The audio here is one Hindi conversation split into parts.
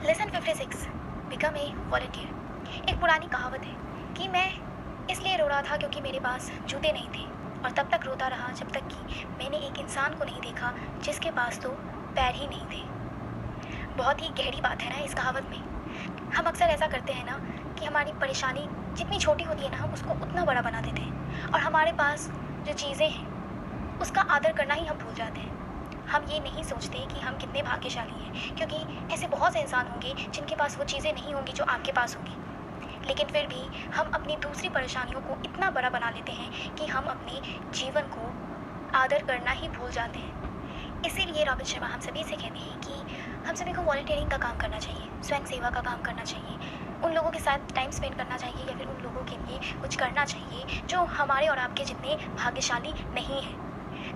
Lesson 56 become a volunteer. एक पुरानी कहावत है कि मैं इसलिए रो रहा था क्योंकि मेरे पास जूते नहीं थे, और तब तक रोता रहा जब तक कि मैंने एक इंसान को नहीं देखा जिसके पास तो पैर ही नहीं थे। बहुत ही गहरी बात है ना इस कहावत में। हम अक्सर ऐसा करते हैं ना कि हमारी परेशानी जितनी छोटी होती है ना, हम उसको उतना बड़ा बना देते हैं, और हमारे पास जो चीज़ें हैं उसका आदर करना ही हम भूल जाते हैं। हम ये नहीं सोचते कि हम कितने भाग्यशाली हैं, क्योंकि ऐसे बहुत से इंसान होंगे जिनके पास वो चीज़ें नहीं होंगी जो आपके पास होंगी, लेकिन फिर भी हम अपनी दूसरी परेशानियों को इतना बड़ा बना लेते हैं कि हम अपने जीवन को आदर करना ही भूल जाते हैं। इसीलिए रॉबिन शर्मा हम सभी से कहते हैं कि हम सभी को वॉलंटियरिंग का काम करना चाहिए, स्वयं सेवा का काम करना चाहिए, उन लोगों के साथ टाइम स्पेंड करना चाहिए, या फिर उन लोगों के लिए कुछ करना चाहिए जो हमारे और आपके जितने भाग्यशाली नहीं हैं।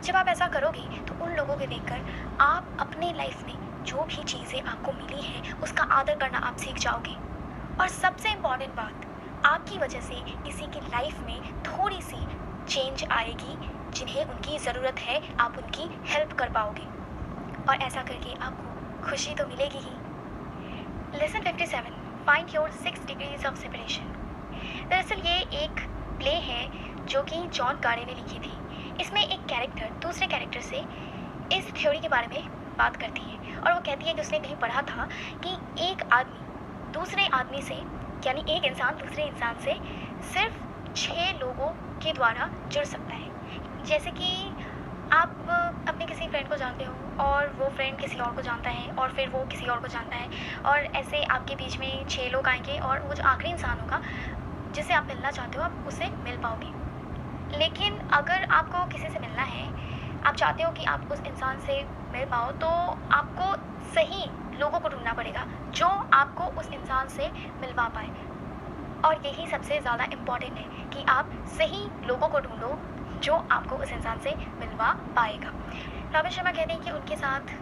जब आप ऐसा करोगे तो उन लोगों को देखकर आप अपने लाइफ में जो भी चीज़ें आपको मिली हैं उसका आदर करना आप सीख जाओगे। और सबसे इम्पॉर्टेंट बात, आपकी वजह से किसी की लाइफ में थोड़ी सी चेंज आएगी, जिन्हें उनकी ज़रूरत है आप उनकी हेल्प कर पाओगे, और ऐसा करके आपको खुशी तो मिलेगी ही। Lesson 57 find your 6 degrees of separation. दरअसल ये एक प्ले है जो कि जॉन कार्ने ने लिखी थी। इसमें एक कैरेक्टर दूसरे कैरेक्टर से इस थ्योरी के बारे में बात करती है, और वो कहती है कि उसने कहीं पढ़ा था कि एक आदमी दूसरे आदमी से, यानी एक इंसान दूसरे इंसान से सिर्फ 6 लोगों के द्वारा जुड़ सकता है। जैसे कि आप अपने किसी फ्रेंड को जानते हो और वो फ्रेंड किसी और को जानता है, और फिर वो किसी और को जानता है, और ऐसे आपके बीच में 6 लोग आएंगे, और वो जो आखिरी इंसान होगा जिससे आप मिलना चाहते हो आप उससे मिल पाओगे। लेकिन अगर आपको किसी से मिलना है, आप चाहते हो कि आप उस इंसान से मिल पाओ, तो आपको सही लोगों को ढूंढना पड़ेगा जो आपको उस इंसान से मिलवा पाए। और यही सबसे ज़्यादा इम्पॉर्टेंट है कि आप सही लोगों को ढूंढो जो आपको उस इंसान से मिलवा पाएगा। रॉबिन शर्मा कहते हैं कि उनके साथ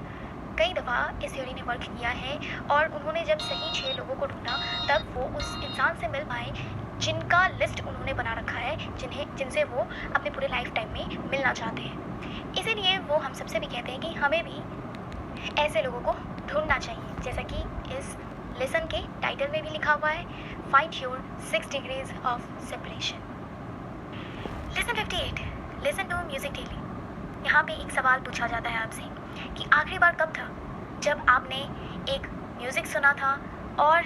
कई दफ़ा इस थ्योरी ने वर्क किया है, और उन्होंने जब सही 6 लोगों को ढूंढा तब वो उस इंसान से मिल पाए जिनका लिस्ट उन्होंने बना रखा है, जिनसे वो अपने पूरे लाइफ टाइम में मिलना चाहते हैं। इसीलिए वो हम सबसे भी कहते हैं कि हमें भी ऐसे लोगों को ढूंढना चाहिए, जैसा कि इस लेसन के टाइटल में भी लिखा हुआ है, find your 6 degrees of separation. Lesson 58 listen to music daily. यहाँ पे एक सवाल पूछा जाता है आपसे कि आखिरी बार कब था जब आपने एक म्यूज़िक सुना था और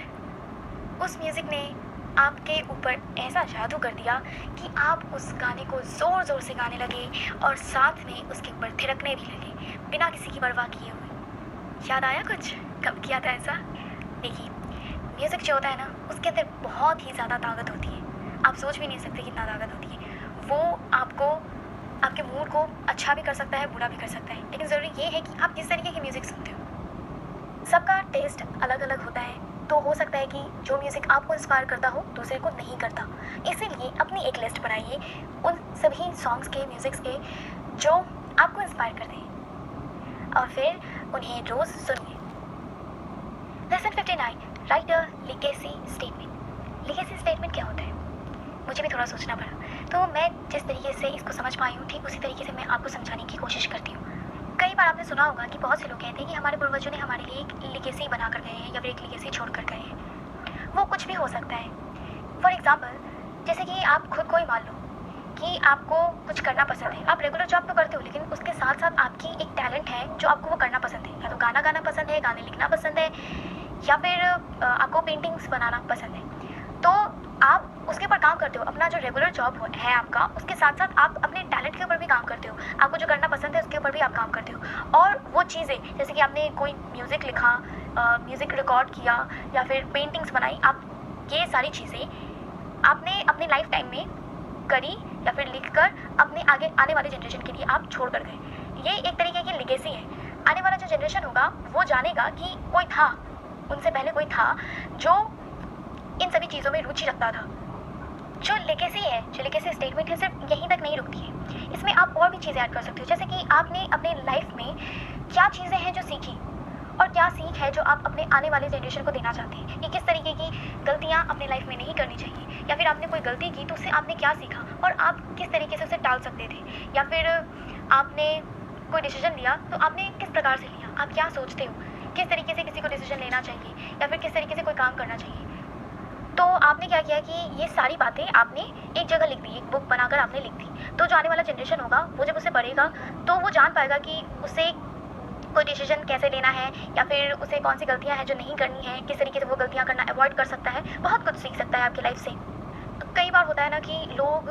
उस म्यूज़िक ने आपके ऊपर ऐसा जादू कर दिया कि आप उस गाने को ज़ोर ज़ोर से गाने लगे, और साथ में उसके ऊपर थिरकने भी लगे बिना किसी की परवाह किए हुए। याद आया कुछ कब किया था ऐसा? देखिए, म्यूज़िक जो होता है ना, उसके अंदर बहुत ही ज़्यादा ताकत होती है। आप सोच भी नहीं सकते कितना ताकत होती है। वो आपको, आपके मूड को अच्छा भी कर सकता है, बुरा भी कर सकता है, लेकिन ज़रूरी ये है कि आप किस तरीके की म्यूज़िक सुनते हो। सबका टेस्ट अलग अलग होता है, तो हो सकता है कि जो म्यूज़िक आपको इंस्पायर करता हो दूसरे को नहीं करता। इसीलिए अपनी एक लिस्ट बनाइए उन सभी सॉन्ग्स के, म्यूज़िक्स के जो आपको इंस्पायर करते हैं, और फिर उन्हें रोज़ सुनिए। लेसन 59 राइट अ लीगेसी स्टेटमेंट। लीगेसी स्टेटमेंट क्या होता है? मुझे भी थोड़ा सोचना पड़ा, तो मैं जिस तरीके से इसको समझ पाई हूँ ठीक उसी तरीके से मैं आपको समझाने की कोशिश करती हूँ। कई बार आपने सुना होगा कि बहुत से लोग कहते हैं कि हमारे पूर्वजों ने हमारे लिए एक लीगेसी बना कर गए हैं, या फिर एक लीगेसी छोड़ कर गए हैं। वो कुछ भी हो सकता है। फॉर एग्ज़ाम्पल, जैसे कि आप खुद को ही मान लो कि आपको कुछ करना पसंद है। आप रेगुलर जॉब तो करते हो, लेकिन उसके साथ साथ आपकी एक टैलेंट है जो आपको वो करना पसंद है। या तो गाना गाना पसंद है, गाने लिखना पसंद है, या फिर आपको पेंटिंग्स बनाना पसंद है। तो आप उसके ऊपर काम करते हो। अपना जो रेगुलर जॉब है आपका, उसके साथ साथ आप अपने टैलेंट के ऊपर भी काम करते हो। आपको जो करना पसंद है उसके ऊपर भी आप काम करते हो। और वो चीज़ें, जैसे कि आपने कोई म्यूज़िक लिखा, म्यूज़िक रिकॉर्ड किया, या फिर पेंटिंग्स बनाई, आप ये सारी चीज़ें आपने अपने लाइफ टाइम में करी, या फिर लिख कर अपने आगे आने वाले जनरेशन के लिए आप छोड़ कर गए। ये एक तरीके की लीगेसी है। आने वाला जो जनरेशन होगा वो जानेगा कि कोई था, उनसे पहले कोई था जो इन सभी चीज़ों में रुचि रखता था। जो लेगेसी है, जो लेगेसी स्टेटमेंट है, सिर्फ यहीं तक नहीं रुकती है। इसमें आप और भी चीज़ें ऐड कर सकते हो, जैसे कि आपने अपने लाइफ में क्या चीज़ें हैं जो सीखी, और क्या सीख है जो आप अपने आने वाले जनरेशन को देना चाहते हैं, कि किस तरीके की गलतियाँ अपने लाइफ में नहीं करनी चाहिए, या फिर आपने कोई गलती की तो उससे आपने क्या सीखा और आप किस तरीके से उसे टाल सकते थे, या फिर आपने कोई डिसीजन लिया तो आपने किस प्रकार से लिया, आप क्या सोचते हो। किस तरीके से किसी को डिसीजन लेना चाहिए या फिर किस तरीके से कोई काम करना चाहिए। तो आपने क्या किया कि ये सारी बातें आपने एक जगह लिख दी, एक बुक बनाकर आपने लिख दी। तो जो आने वाला जनरेशन होगा वो जब उसे पढ़ेगा तो वो जान पाएगा कि उसे कोई डिसीजन कैसे लेना है या फिर उसे कौन सी गलतियां हैं जो नहीं करनी है, किस तरीके से वो गलतियां करना अवॉइड कर सकता है। बहुत कुछ सीख सकता है आपकी लाइफ से। तो कई बार होता है ना कि लोग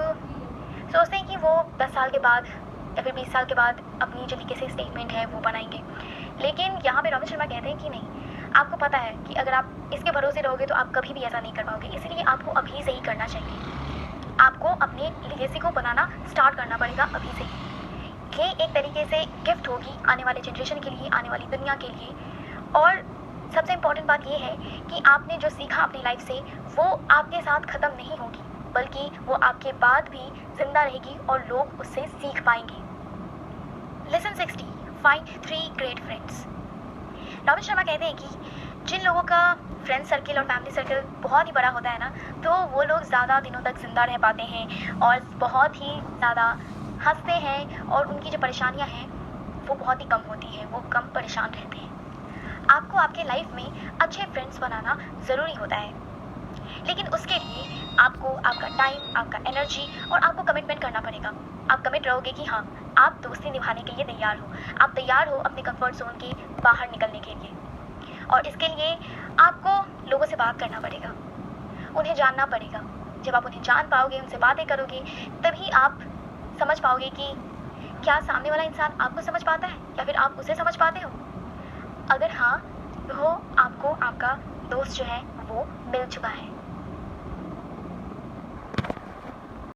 सोचते हैं कि वो 10 साल के बाद या फिर 20 साल के बाद अपनी जो लिखे से स्टेटमेंट है वो बनाएंगे, लेकिन यहाँ पे रोमित शर्मा कहते हैं कि नहीं, आपको पता है कि अगर आप इसके भरोसे रहोगे तो आप कभी भी ऐसा नहीं कर पाओगे। इसलिए आपको अभी से ही करना चाहिए। आपको अपने लिगेसी को बनाना स्टार्ट करना पड़ेगा अभी से ही। ये एक तरीके से गिफ्ट होगी आने वाले जनरेशन के लिए, आने वाली दुनिया के लिए। और सबसे इम्पॉर्टेंट बात ये है कि आपने जो सीखा अपनी लाइफ से वो आपके साथ ख़त्म नहीं होगी, बल्कि वो आपके बाद भी जिंदा रहेगी और लोग उससे सीख पाएंगे। Lesson 60, find 3 great friends. Romit Sharma कहते हैं कि जिन लोगों का फ्रेंड सर्किल और फैमिली सर्किल बहुत ही बड़ा होता है ना, तो वो लोग ज़्यादा दिनों तक ज़िंदा रह पाते हैं और बहुत ही ज़्यादा हंसते हैं और उनकी जो परेशानियां हैं वो बहुत ही कम होती हैं, वो कम परेशान रहते हैं। आपको आपके लाइफ में अच्छे फ्रेंड्स बनाना ज़रूरी होता है, लेकिन उसके लिए आपको आपका टाइम, आपका एनर्जी और आपको कमिटमेंट करना पड़ेगा। आप कमिट रहोगे कि हाँ, आप दोस्ती निभाने के लिए तैयार हो, आप तैयार हो अपने कंफर्ट जोन के बाहर निकलने के लिए। और इसके लिए आपको लोगों से बात करना पड़ेगा, उन्हें जानना पड़ेगा। जब आप उन्हें जान पाओगे, उनसे बातें करोगे, तभी आप समझ पाओगे कि क्या सामने वाला इंसान आपको समझ पाता है या फिर आप उसे समझ पाते हो। अगर हाँ, तो आपको आपका दोस्त जो है वो मिल चुका है।